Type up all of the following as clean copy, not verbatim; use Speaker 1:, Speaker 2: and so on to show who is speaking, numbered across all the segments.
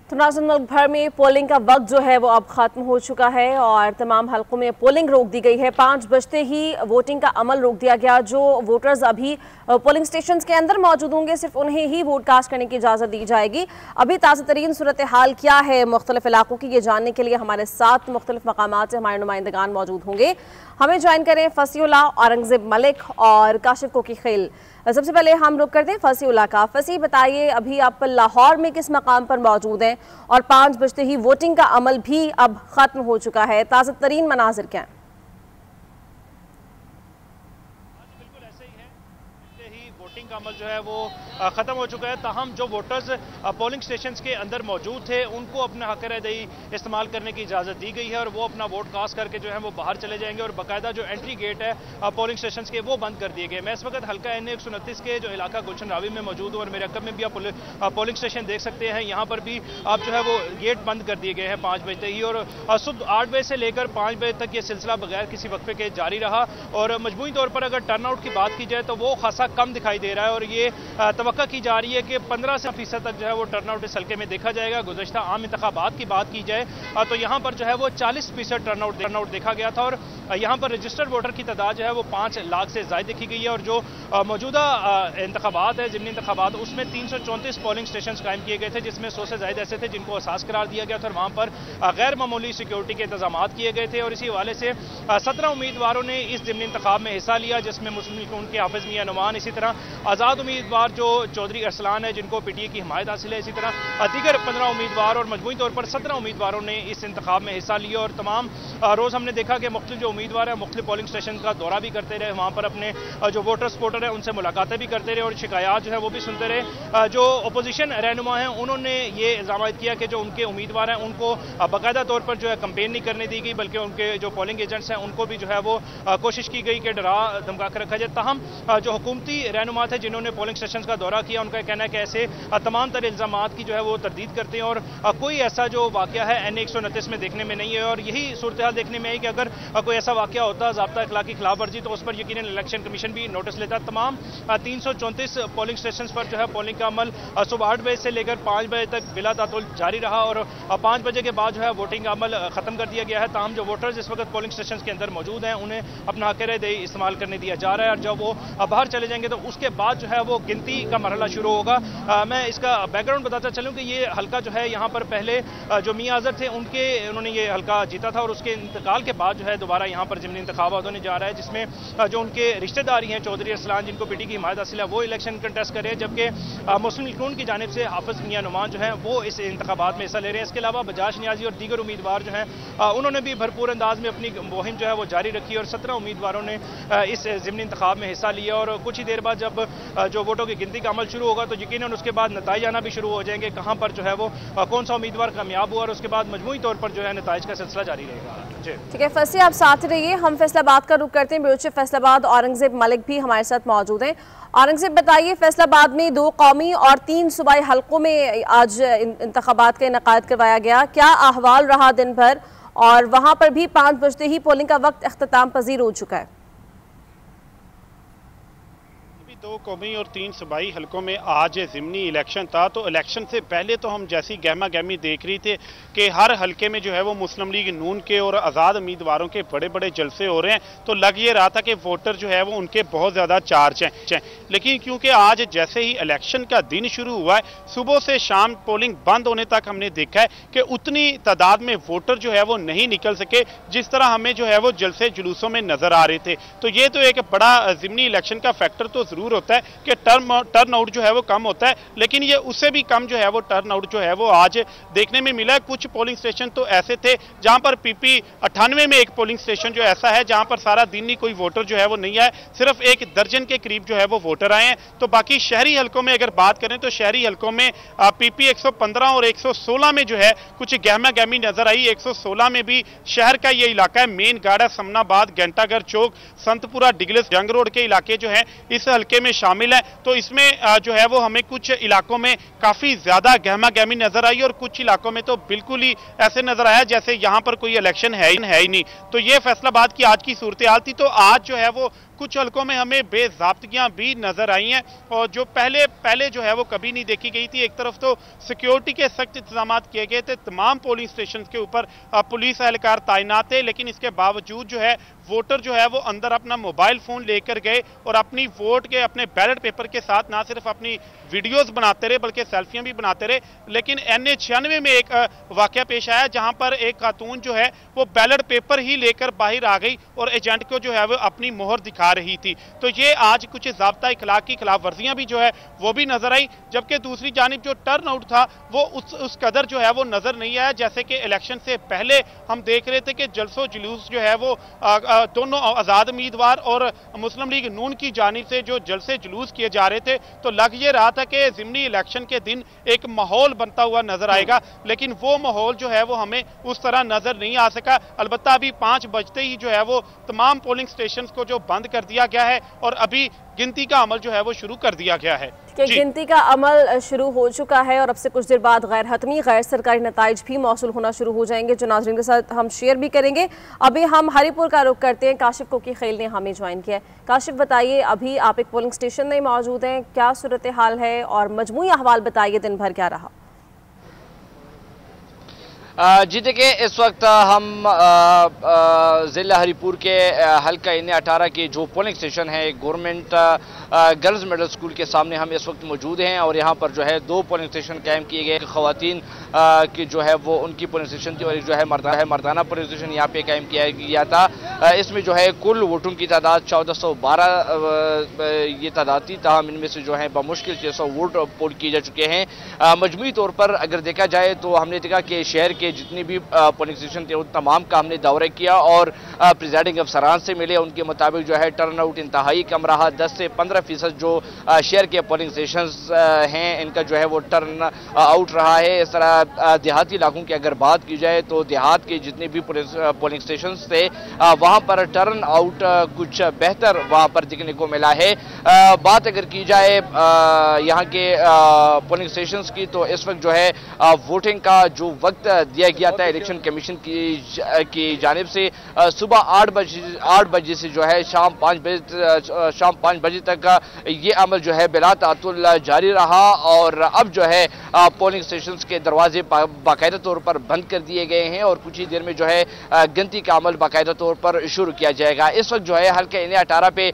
Speaker 1: तो नाज़रीन, मुल्क भर में पोलिंग का वक्त जो है वो अब ख़त्म हो चुका है और तमाम हलकों में पोलिंग रोक दी गई है। 5 बजते ही वोटिंग का अमल रोक दिया गया। जो वोटर्स अभी पोलिंग स्टेशन के अंदर मौजूद होंगे सिर्फ उन्हें ही वोट कास्ट करने की इजाज़त दी जाएगी। अभी ताज़ा तरीन सूरत हाल क्या है मुख्तलिफ इलाकों की, ये जानने के लिए हमारे साथ मुख्तलिफ मकामात से हमारे नुमाइंदगान मौजूद होंगे। हमें ज्वाइन करें फसीउल्लाह, औरंगजेब मलिक और काशिफ कोकी खेल। सबसे पहले हम रुक करते हैं फसीउल्लाह का। फसी, बताइए अभी आप लाहौर में किस मकाम पर मौजूद हैं और 5 बजते ही वोटिंग का अमल भी अब खत्म हो चुका है, ताज़ा तरीन मनाजिर क्या हैं?
Speaker 2: वोटिंग का अमल जो है वो ख़त्म हो चुका है। ताहम जो वोटर्स पोलिंग स्टेशंस के अंदर मौजूद थे उनको अपना हक़ राय इस्तेमाल करने की इजाज़त दी गई है और वो अपना वोट कास्ट करके जो है वो बाहर चले जाएंगे और बाकायदा जो एंट्री गेट है पोलिंग स्टेशंस के वो बंद कर दिए गए। मैं इस वक्त हल्का NA 129 के जो इलाका गुलशन रावी में मौजूद हूँ और मेरे अकब में भी आप पोलिंग स्टेशन देख सकते हैं। यहाँ पर भी आप जो है वो गेट बंद कर दिए गए हैं 5 बजते ही और सुबह 8 बजे से लेकर 5 बजे तक ये सिलसिला बगैर किसी वक्फे के जारी रहा और मजमूई तौर पर अगर टर्नआउट की बात की जाए तो वो खासा कम दिखाई दे रहा है और ये तवक्का की जा रही है कि 15% तक जो है वो टर्नआउट इस हल्के में देखा जाएगा। गुज़श्ता आम इंतखाबात की बात की जाए तो यहाँ पर जो है वो 40% टर्नआउट देखा गया था और यहाँ पर रजिस्टर्ड वोटर की तादाद जो है वो 5 लाख से ज़ायद देखी गई है और जो मौजूदा इंतखाबात है, ज़िमनी इंतखाबात, उसमें 334 पोलिंग स्टेशन कायम किए गए थे जिसमें 100 से ज़ायद ऐसे थे जिनको असास करार दिया गया था और वहाँ पर गैर मामूली सिक्योरिटी के इंतजाम किए गए थे और इसी हवाले से 17 उम्मीदवारों ने इस ज़िमनी इंतखाब में हिस्सा लिया जिसमें मुस्लिम लीग उनके हाफिज मियां नुमान, इसी तरह आज़ाद उम्मीदवार जो चौधरी अरसलान है जिनको PTI की हिमायत हासिल है, इसी तरह दीगर 15 उम्मीदवार और मजमूई तौर पर 17 उम्मीदवारों ने इस इंतखाब में हिस्सा लिया और तमाम रोज़ हमने देखा कि मुख्तलिफ जो उम्मीदवार है मुख्तलिफ पोलिंग स्टेशन का दौरा भी करते रहे, वहाँ पर अपने जो वोटर सपोर्टर है उनसे मुलाकातें भी करते रहे और शिकायत जो है वो भी सुनते रहे। जो अपोजिशन रहनुमा हैं उन्होंने ये इल्ज़ाम किया कि जो उनके उम्मीदवार हैं उनको बाकायदा तौर पर जो है कंपेन नहीं करने दी गई बल्कि उनके जो पोलिंग एजेंट्स हैं उनको भी जो है वो कोशिश की गई कि डरा धमका कर रखा जाए। ताहम जो हुकूमती रहनुमा थे जिन्होंने पोलिंग स्टेशन का दौरा किया उनका कहना है कि ऐसे तमाम तरह इल्ज़ाम की जो है वो तरदीद करते हैं और कोई ऐसा जो वाक़या है NA 129 में देखने में नहीं है और यही सूरत हाल देखने में आई कि अगर कोई ऐसा वाक़या होता ज़ाब्ता अखलाक़ी खिलाफ वर्जी तो उस पर यकीनन इलेक्शन कमीशन भी नोटिस लेता। तमाम 334 पोलिंग स्टेशन पर जो है पोलिंग का अमल सुबह 8 बजे से लेकर 5 बजे तक बिला तातुल जारी रहा और 5 बजे के बाद जो है वोटिंग का अमल ख़त्म कर दिया गया है। ताहम जो वोटर्स इस वक्त पोलिंग स्टेशन के अंदर मौजूद हैं उन्हें अपना हक़ राय इस्तेमाल करने दिया जा रहा है और जब वो बाहर चले जाएंगे तो उसके बाद जो है वो गिनती का मरहला शुरू होगा। मैं इसका बैकग्राउंड बताता चलूँ कि ये हल्का जो है यहाँ पर पहले जो मियां अजहर थे उन्होंने ये हल्का जीता था और उसके इंतकाल के बाद जो है दोबारा यहाँ पर ज़िमनी इंतखाबात होने जा रहा है जिसमें जो उनके रिश्तेदारी हैं चौधरी अरसलान जिनको PTI की हिमायत हासिल है वो इलेक्शन कंटेस्ट कर रहे हैं जबकि मुस्लिम लीग की जानिब से हाफिज मियां नुमान जो हैं वो इस इंतखाबात में हिस्सा ले रहे हैं। इसके अलावा बजाज नियाजी और दीगर उम्मीदवार जो हैं उन्होंने भी भरपूर अंदाज में अपनी मुहिम जो है वो जारी रखी और 17 उम्मीदवारों ने इस ज़िमनी इंतखाब में हिस्सा लिया और कुछ ही देर बाद जब जो वोटों की गिनती का अमल शुरू होगा तो यकीनन उसके बाद नताइज आना भी शुरू हो जाएंगे कहाँ पर जो है वो कौन सा उम्मीदवार कामयाब हुआ और उसके बाद मजमूई तौर पर जो है नताइज का सिलसिला जारी रहेगा।
Speaker 1: ठीक है फसी, आप साथ रहिए। हम फैसलाबाद का रुख करते हैं। ब्यूरो चीफ फैसलाबाद औरंगजेब मलिक भी हमारे साथ मौजूद हैं। औरंगजेब, बताइए फैसलाबाद में 2 कौमी और 3 सूबाई हलकों में आज इंतखाबात का इनेकाद करवाया गया, क्या अहवाल रहा दिन भर और वहां पर भी 5 बजते ही पोलिंग का वक्त अख्ताम पजीर हो चुका है?
Speaker 3: 2 कौमी और 3 सूबाई हलकों में आज ज़िमनी इलेक्शन था तो इलेक्शन से पहले तो हम जैसी गहमा गहमी देख रही थे कि हर हलके में जो है वो मुस्लिम लीग नून के और आज़ाद उम्मीदवारों के बड़े बड़े जलसे हो रहे हैं तो लग ये रहा था कि वोटर जो है वो उनके बहुत ज़्यादा चार्ज हैं। लेकिन क्योंकि आज जैसे ही इलेक्शन का दिन शुरू हुआ है सुबह से शाम पोलिंग बंद होने तक हमने देखा है कि उतनी तादाद में वोटर जो है वो नहीं निकल सके जिस तरह हमें जो है वो जलसे जुलूसों में नजर आ रहे थे। तो ये तो एक बड़ा ज़िमनी इलेक्शन का फैक्टर तो ज़रूर होता है कि टर्न आउट जो है वो कम होता है लेकिन ये उससे भी कम जो है वो टर्न आउट जो है वो आज देखने में मिला है। कुछ पोलिंग स्टेशन तो ऐसे थे जहां पर PP 98 में एक पोलिंग स्टेशन जो ऐसा है जहां पर सारा दिन ही कोई वोटर जो है वो नहीं आए, सिर्फ 1 दर्जन के करीब जो है वो वोटर आए हैं। तो बाकी शहरी हलकों में अगर बात करें तो शहरी हलकों में PP 115 और 116 में जो है कुछ गहमा गहमी नजर आई। 116 में भी शहर का ये इलाका है, मेन गाड़ा, समनाबाद, घंटाघर चौक, संतपुरा, डिगलिस, जंग रोड के इलाके जो है इस हलके में शामिल है। तो इसमें जो है वो हमें कुछ इलाकों में काफी ज्यादा गहमा गहमी नजर आई और कुछ इलाकों में तो बिल्कुल ही ऐसे नजर आया जैसे यहां पर कोई इलेक्शन है ही नहीं। तो ये फैसलाबाद की आज की सूरत हाल थी। तो आज जो है वो कुछ हलकों में हमें बेज़ाब्तियां भी नजर आई हैं और जो पहले जो है वो कभी नहीं देखी गई थी। एक तरफ तो सिक्योरिटी के सख्त इंतजाम किए गए थे, तमाम पोलिंग स्टेशन के ऊपर पुलिस एहलकार तैनात थे, लेकिन इसके बावजूद जो है वोटर जो है वो अंदर अपना मोबाइल फोन लेकर गए और अपनी वोट के अपने बैलेट पेपर के साथ ना सिर्फ अपनी वीडियोस बनाते रहे बल्कि सेल्फियां भी बनाते रहे। लेकिन NA-96 में एक वाकया पेश आया जहां पर एक खातून जो है वो बैलेट पेपर ही लेकर बाहर आ गई और एजेंट को जो है वो अपनी मोहर दिखा रही थी। तो ये आज कुछ ज़ाब्ता इखलाक की खिलाफ वर्जियां भी जो है वो भी नजर आई, जबकि दूसरी जानिब जो टर्न आउट था वो उस कदर जो है वो नजर नहीं आया। जैसे कि इलेक्शन से पहले हम देख रहे थे कि जलसो जुलूस जो है वो दोनों आज़ाद उम्मीदवार और मुस्लिम लीग नून की जानिब से जो जलसे जुलूस किए जा रहे थे, तो लग ये रहा था कि ज़िमनी इलेक्शन के दिन एक माहौल बनता हुआ नजर आएगा, लेकिन वो माहौल जो है वो हमें उस तरह नजर नहीं आ सका। अलबत्ता अभी 5 बजते ही जो है वो तमाम पोलिंग स्टेशन को जो बंद कर दिया गया है और अभी गिनती का अमल जो है वो शुरू कर दिया गया है।
Speaker 1: गिनती का अमल शुरू हो चुका है और अब से कुछ देर बाद गैर हतमी गैर सरकारी नताइज भी मौसूल होना शुरू हो जाएंगे, जो नाज़रीन के साथ हम शेयर भी करेंगे। अभी हम हरिपुर का रुख करते हैं, काशिफ कोकी खेल ने हमें ज्वाइन किया है। काशिफ बताइए, अभी आप एक पोलिंग स्टेशन में मौजूद हैं, क्या सूरत हाल है और मजमूई अहवाल बताइए, दिन भर क्या रहा?
Speaker 4: जी देखिए, इस वक्त हम ज़िला हरिपुर के हल्का NA-18 के जो पोलिंग स्टेशन है गवर्नमेंट गर्ल्स मिडिल स्कूल के सामने हम इस वक्त मौजूद हैं और यहाँ पर जो है 2 पोलिंग स्टेशन कायम किए गए। खवातीन की जो है वो उनकी पोलिंग स्टेशन थी और एक जो है मर्दाना पोलिंग स्टेशन यहाँ पे कायम किया गया था। इसमें जो है कुल वोटों की तादाद 1412 ये तादाद थी, ताहम इनमें से जो है बमुश्किल 600 वोट पोल किए जा चुके हैं। मजमूई तौर पर अगर देखा जाए तो हमने देखा कि शहर के जितने भी पोलिंग स्टेशन थे उन तमाम का हमने दौरा किया और प्रिजाइडिंग अफसरान से मिले। उनके मुताबिक जो है टर्न आउट इंतहाई कम रहा, 10 से 15% जो शहर के पोलिंग स्टेशन हैं इनका जो है वो टर्न आउट रहा है। इस तरह देहाती इलाकों की अगर बात की जाए तो देहात के जितने भी पोलिंग स्टेशन थे वहाँ पर टर्न आउट कुछ बेहतर वहाँ पर देखने को मिला है। बात अगर की जाए यहाँ के पोलिंग स्टेशन की तो इस वक्त जो है वोटिंग का जो वक्त दिया गया था इलेक्शन कमीशन की जानिब से सुबह 8 बजे से जो है शाम 5 बजे तक ये अमल जो है बिला तातुल जारी रहा और अब जो है पोलिंग स्टेशंस के दरवाजे बाकायदा तौर पर बंद कर दिए गए हैं और कुछ ही देर में जो है गिनती का अमल बाकायदा तौर पर शुरू किया जाएगा। इस वक्त जो है हल्के NA-18 पे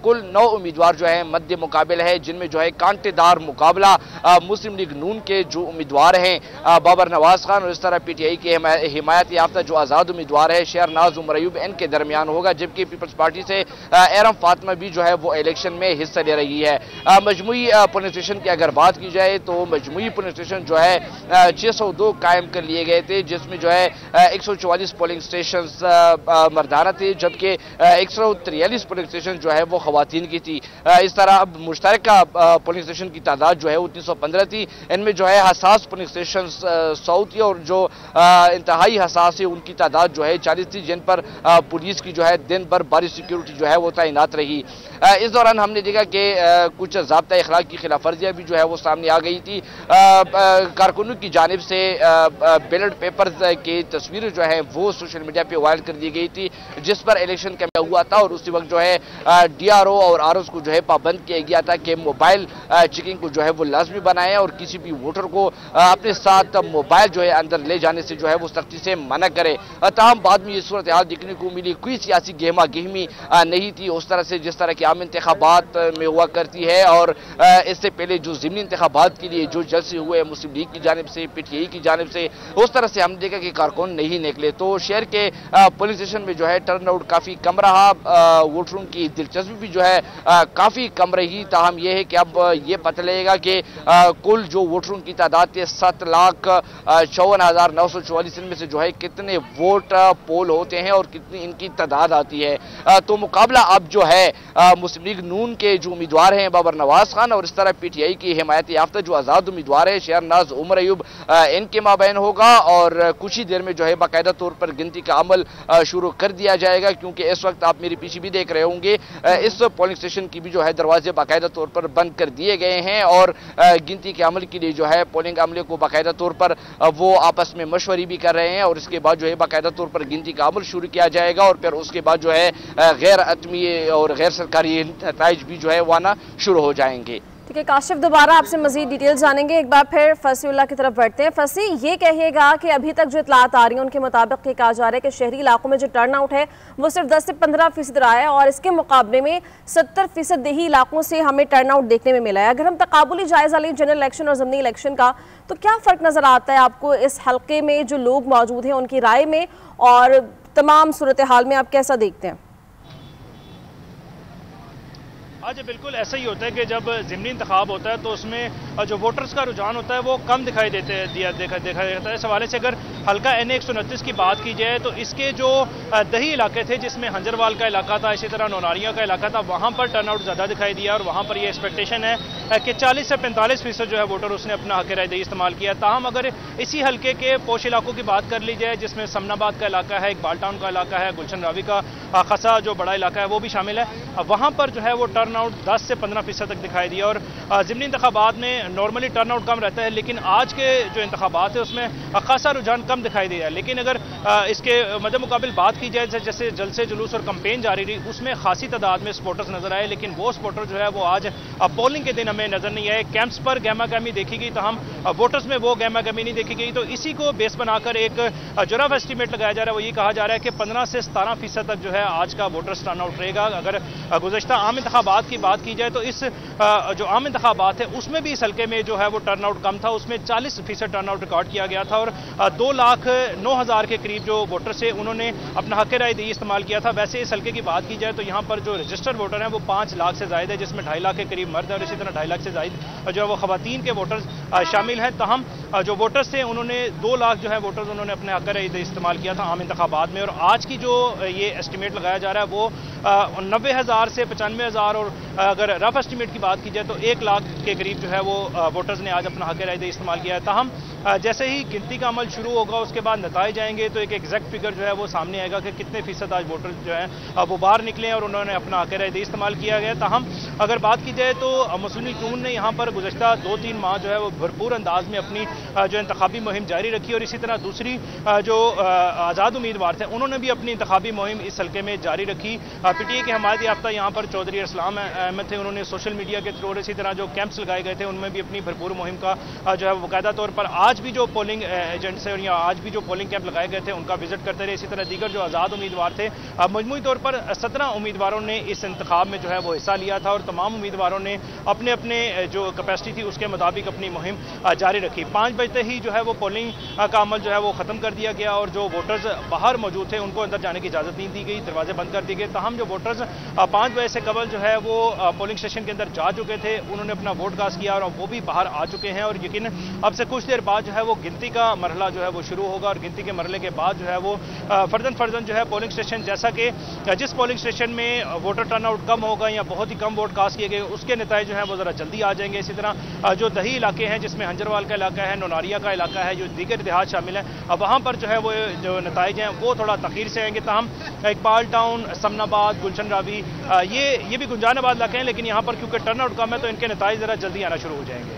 Speaker 4: कुल 9 उम्मीदवार जो है मध्य मुकाबिल है, जिनमें जो है कांटेदार मुकाबला मुस्लिम लीग नून के जो उम्मीदवार हैं बाबर नवाज खान और इस तरह PTI के हिमायत याफ्ता जो आज़ाद उम्मीदवार है शहरनाज उमर अयूब इनके दरमियान होगा, जबकि पीपल्स पार्टी से एरम फातिमा भी जो है वो इलेक्शन में हिस्सा ले रही है। मजमूई पोलिंग स्टेशन की अगर बात की जाए तो मजमूई पोलिंग स्टेशन जो है 602 कायम कर लिए गए थे, जिसमें जो है 144 पोलिंग स्टेशन मर्दाना थे, जबकि 143 पोलिंग स्टेशन जो है वो खवातीन की थी। इस तरह अब मुश्तरका पोलिंग स्टेशन की तादाद जो है वो 315 थी। इनमें जो है हसास पोलिंग स्टेशन 100 थी और जो इंतहाई हसास है उनकी तादाद जो है 40 थी, जिन पर पुलिस की जो है दिन भर बारी सिक्योरिटी जो है वो तैनात रही। इस दौरान हमने देखा कि कुछ ज़ाब्ता इखलाक की खिलाफ वर्जियाँ भी जो है वो सामने आ गई थी। कारकुनों की जानिब से बैलेट पेपर्स की तस्वीरें जो है वो सोशल मीडिया पे वायरल कर दी गई थी, जिस पर इलेक्शन का हुआ था और उसी वक्त जो है DRO और ROs को जो है पाबंद किया गया था कि मोबाइल चेकिंग को जो है वो लाजमी बनाएं और किसी भी वोटर को अपने साथ मोबाइल जो है अंदर ले जाने से जो है वो सख्ती से मना करे। ताहम बाद में ये सूरत हाल देखने को मिली, कोई सियासी गहमा गहमी नहीं थी उस तरह से जिस तरह की आम इंतखाबात में हुआ करती है। और इससे पहले जो ज़िमनी इंतखाबात के लिए जो जलसे हुए मुस्लिम लीग की जानिब से PTI की जानिब से, उस तरह से हमने देखा कि कारकुन नहीं निकले। तो शहर के पुलिस स्टेशन में जो है टर्न आउट काफ़ी कम रहा, वोटरों की दिलचस्पी भी जो है काफ़ी कम रही। ताहम यह है कि अब ये पता लगेगा कि कुल जो वोटरों की तादाद थे 7,54,944 में से जो है कितने वोट पोल होते हैं और कितनी इनकी तादाद आती है। तो मुकाबला अब जो है मुस्लिम लीग नून के जो उम्मीदवार हैं बाबर नवाज खान और इस तरह PTI की हिमायत याफ्ता जो आज़ाद उम्मीदवार है शहरनाज उमर अयूब इनके माबैन होगा और कुछ ही देर में जो है बाकायदा तौर पर गिनती का अमल शुरू कर दिया जाएगा, क्योंकि इस वक्त आप मेरे पीछे भी देख रहे होंगे इस पोलिंग स्टेशन की भी जो है दरवाजे बाकायदा तौर पर बंद कर दिए गए हैं और गिनती के अमल के लिए जो है पोलिंग अमले को बाकायदा तौर पर वो आपस में मशवरी भी कर रहे हैं और इसके बाद जो है बाकायदा तौर पर गिनती का अमल शुरू किया जाएगा और फिर उसके बाद जो है गैर अतमी और गैर सरकारी नताइज भी जो है वो आना शुरू हो जाएंगे।
Speaker 1: ठीक है काशिफ, दोबारा आपसे मजीद डिटेल्स जानेंगे। एक बार फिर फसीउल्लाह की तरफ बढ़ते हैं। फसी, ये कहिएगा कि अभी तक जो इतलात आ रही है उनके मुताबिक ये कहा जा रहा है कि शहरी इलाकों में जो टर्न आउट है वो सिर्फ 10 से 15% रहा है और इसके मुकाबले में 70% देही इलाकों से हमें टर्न आउट देखने में मिला है। अगर हम तकाबुली जायजा लें जनरल इलेक्शन और ज़मीनी इलेक्शन का, तो क्या फ़र्क नज़र आता है आपको इस हल्के में जो लोग मौजूद हैं उनकी राय में, और तमाम सूरत हाल में आप कैसा देखते हैं?
Speaker 2: आज बिल्कुल ऐसा ही होता है कि जब ज़िमनी इंतखाब होता है तो उसमें जो वोटर्स का रुझान होता है वो कम दिखाई देखा जाता है। इस हवाले से अगर हल्का NA 129 की बात की जाए तो इसके जो दही इलाके थे जिसमें हंजरवाल का इलाका था, इसी तरह नौनारिया का इलाका था, वहाँ पर टर्नआउट ज़्यादा दिखाई दिया और वहाँ पर ये एक्सपेक्टेशन है कि 40 से 45% जो है वोटर उसने अपना हक राय दही इस्तेमाल किया। ताहम अगर इसी हल्के के पोश इलाकों की बात कर ली जाए जिसमें समनाबाद का इलाका है, इकबाल टाउन का इलाका है, गुलशन रावी का खसा जो बड़ा इलाका है वो भी शामिल है, वहाँ पर जो है वो टर्नआउट 10 से 15% तक दिखाई दिया। और ज़िमनी इंतखाबात में नॉर्मली टर्नआउट कम रहता है, लेकिन आज के जो इंतखाबात है उसमें खासा रुझान कम दिखाई दिया है। लेकिन अगर इसके मद्दे मुकाबिल बात की जाए जैसे जलसे जुलूस और कंपेन जारी रही उसमें खासी तादाद में स्पोर्टर्स नजर आए, लेकिन वो स्पोर्टर जो है वो आज पोलिंग के दिन हमें नजर नहीं आए। कैंप्स पर गहमा गहमी देखी गई, तो हम वोटर्स में वो गहमा गहमी नहीं देखी गई। तो इसी को बेस बनाकर एक जो रफ एस्टीमेट लगाया जा रहा है वो ये कहा जा रहा है कि 15 से 17% तक जो है आज का वोटर्स टर्नआउट रहेगा। अगर गुज़श्ता आम इंतखाबात की बात की जाए तो इस जो आम इंतखाबात है उसमें भी इस हल्के में जो है वो टर्नआउट कम था, उसमें 40% टर्नआउट रिकॉर्ड किया गया था और 2,09,000 के करीब जो वोटर्स है उन्होंने अपना हक राय दही इस्तेमाल किया था। वैसे इस हल्के की बात की जाए तो यहाँ पर जो रजिस्टर्ड वोटर हैं वो 5 लाख से ज़ायद है, जिसमें 2.5 लाख के करीब मर्द है और इसी तरह 2.5 लाख से ज़ायद जो है वो खवातीन के वोटर्स शामिल हैं। तहम जो वोटर्स थे उन्होंने 2 लाख जो है वोटर्स उन्होंने अपने हक राय दही इस्तेमाल किया था आम इंतखाबात में। और आज की जो ये एस्टिमेट लगाया जा रहा है वो 90,000 से 95,000 और अगर रफ एस्टिमेट की बात की जाए तो 1 लाख के करीब जो है वो वोटर्स ने आज अपना हक राय दही इस्तेमाल किया है। ताहम जैसे ही गिनती का अमल शुरू होगा उसके बाद नताइज आएंगे तो एक एग्जैक्ट फिगर जो है वो सामने आएगा कि कितने फीसद आज वोटर जो है वो बाहर निकले और उन्होंने अपना हक राय दही इस्तेमाल किया गया। ताहम अगर बात की जाए तो मुस्लिम लीग नून ने यहाँ पर गुज़श्ता 2-3 माह जो है वो भरपूर अंदाज में अपनी जो इंतखाबी मुहिम जारी रखी और इसी तरह दूसरी जो आज़ाद उम्मीदवार थे उन्होंने भी अपनी इंतखाबी मुहिम इस हल्के में जारी रखी। PTI के हमायत याफ्ता यहाँ पर चौधरी इस्लाम अहमद थे, उन्होंने सोशल मीडिया के थ्रू और इसी तरह जो कैंप्स लगाए गए थे उनमें भी अपनी भरपूर मुहिम का जो है बाकायदा तौर पर आज भी जो पोलिंग एजेंट्स हैं या आज भी जो पोलिंग कैंप लगाए गए थे उनका विजिट करते रहे। इसी तरह दीगर जो आज़ाद उम्मीदवार थे, मजमूई तौर पर 17 उम्मीदवारों ने इस इंतखाब में जो है वो हिस्सा लिया था और तमाम उम्मीदवारों ने अपने अपने जो कैपेसिटी थी उसके मुताबिक अपनी मुहिम जारी रखी। 5 बजते ही जो है वो पोलिंग का अमल जो है वो ख़त्म कर दिया गया और जो वोटर्स बाहर मौजूद थे उनको अंदर जाने की इजाज़त नहीं दी गई, दरवाजे बंद कर दिए गए। तहम जो वोटर्स 5 बजे से कबल जो है वो पोलिंग स्टेशन के अंदर जा चुके थे उन्होंने अपना वोट कास्ट किया और वो भी बाहर आ चुके हैं और यकीन अब से कुछ देर बाद जो है वो गिनती का मरहला जो है वो शुरू होगा और गिनती के मरहले के बाद जो है वो फर्जन जो है पोलिंग स्टेशन, जैसा कि जिस पोलिंग स्टेशन में वोटर टर्नआउट कम होगा या बहुत ही कम वोट कास्ट किए गए उसके नतीजे जो है वो ज़रा जल्दी आ जाएंगे। इसी तरह जो दही इलाके हैं जिसमें हंजरवाल का इलाका है, नौनारिया का इलाका है, जो दीगर देहात शामिल है, वहाँ पर जो है वो जो नतीजे हैं वो थोड़ा तखीर से आएंगे। तहम इकबाल टाउन, समनाबाद, गुलशन रावी ये भी गुंजानाबाद इलाके हैं, लेकिन यहाँ पर क्योंकि टर्नआउट कम है तो इनके नतीजे ज़रा जल्दी आना शुरू हो जाएंगे।